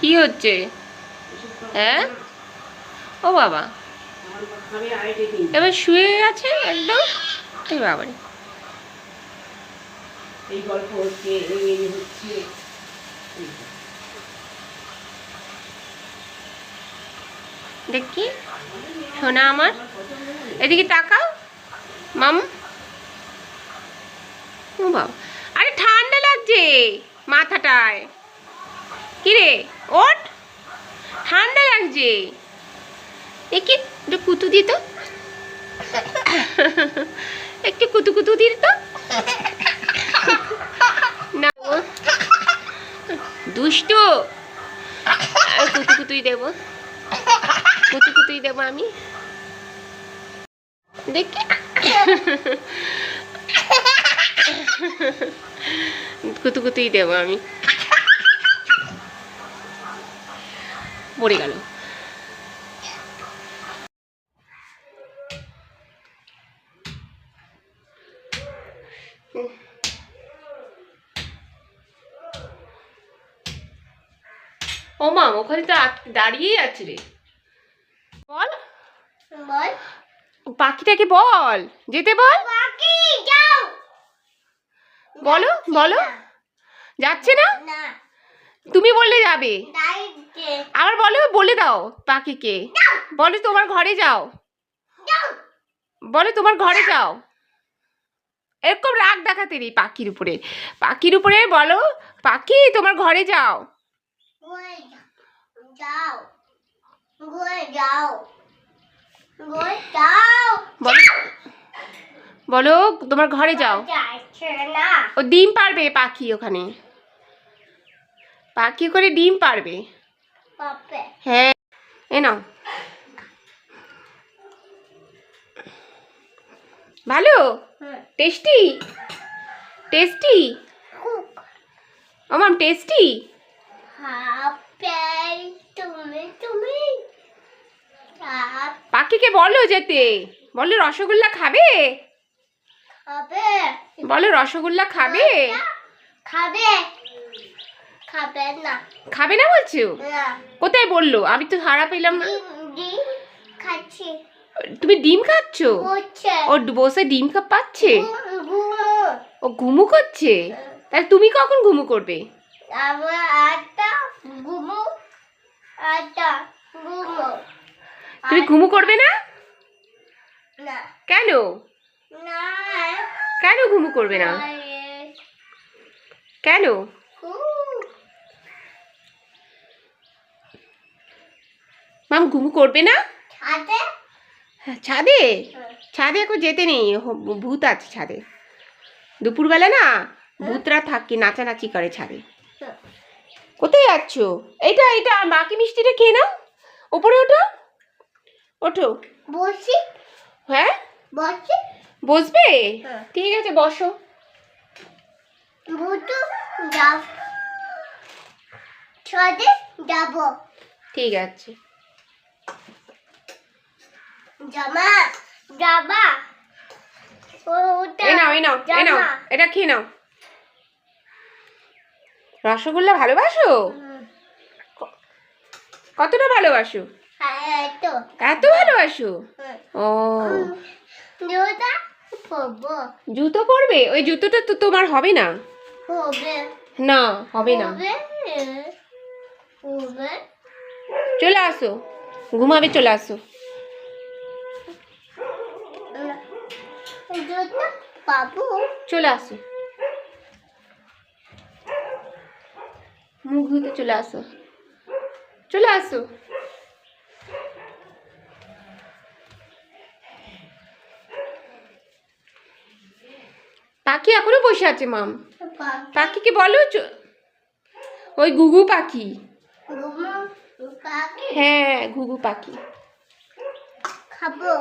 কি হচ্ছে? হ্যাঁ, ও বাবা, এবার শুয়ে আছে একদম। এই বাবারে, এই গল্প হচ্ছে, এই হচ্ছে। দেখি সোনা আমার, এদিকে তাকাও মাম। ও বাবা, আরে ঠান্ডা লাগছে মাথাটায়। কিরে ওঠ, ঠান্ডা লাগছে। দেখি একটু কুতু দিত, একটু কুতু কুতু দিত না। দুষ্টু, কুতু কুতুই দেবো, কুতু কুতুই দেবো আমি। দেখি কুতু কুতুই দেবো আমি। পড়ে গেল। ও মা, ওখানে তো দাঁড়িয়েই আছে রে। বল বল, পাখিটাকে বল যেতে বল। পাখি যাও, বলো বলো। যাচ্ছে না? তুমি বললে যাবে। আবার বলো, বলে দাও পাখিকে, বলো তোমার ঘরে যাও, বলো তোমার ঘরে যাও। এরকম রাগ দেখাতে নেই পাখির উপরে, পাখির উপরে বলো পাখি তোমার ঘরে যাও। বলো তোমার ঘরে যাও। ও ডিম পারবে পাখি, ওখানে পাখি করে ডিম পারবে। হ্যাঁ, এ নাও। ভালো, টেস্টি টেস্টি, আমার টেস্টি। পাখিকে বলো যেতে, বলো রসগোল্লা খাবে, বলো রসগোল্লা খাবে। খাবে, খাবে না, খাবে না বলছো? কোথায় বললো? আমি তো হারা পেলাম না। খাচ্ছি। তুমি ডিম খাচ্ছ? ও বসে ডিম পাচ্ছে, ও ঘুমু করছে। তাহলে তুমি কখন ঘুমু করবে? তুমি ঘুমু করবে না? কেন? কেন ঘুমু করবে না? কেন? মাম ঘুমু করবে না? ছাদে, ছাদে এখন যেতে নেই, ভূত আছে ছাদে। দুপুরবেলা না ভূতরা থাকে, নাচানাচি করে ছাদে। কোথায় যাচ্ছ? এইটা এইটা বাকি মিষ্টিটা খেয়ে নাও, উপরে ওঠো, ওঠো। বসি? হ্যাঁ বসি। বসবে? ঠিক আছে বসো। ছাদে যাব। ঠিক আছে। জামা জামা, এই নাও এই নাও এই নাও, এটা খেয়ে নাও। রসগোল্লা ভালোবাসো? কতটা ভালোবাসো? এত ভালোবাসো? ও, জুতো পরবে? ওই জুতোটা তো তোমার হবে না। না হবে না। চলে আসো, ঘুমাবে, চলে আসো। চলে আসো, মুখ ধুতে চলে আসো, চলে আসো। পাখি এখনো বসে আছে মাম। পাখিকে বলো, ওই ঘুঘু পাখি। হ্যাঁ ঘুঘু পাখি। খাবো।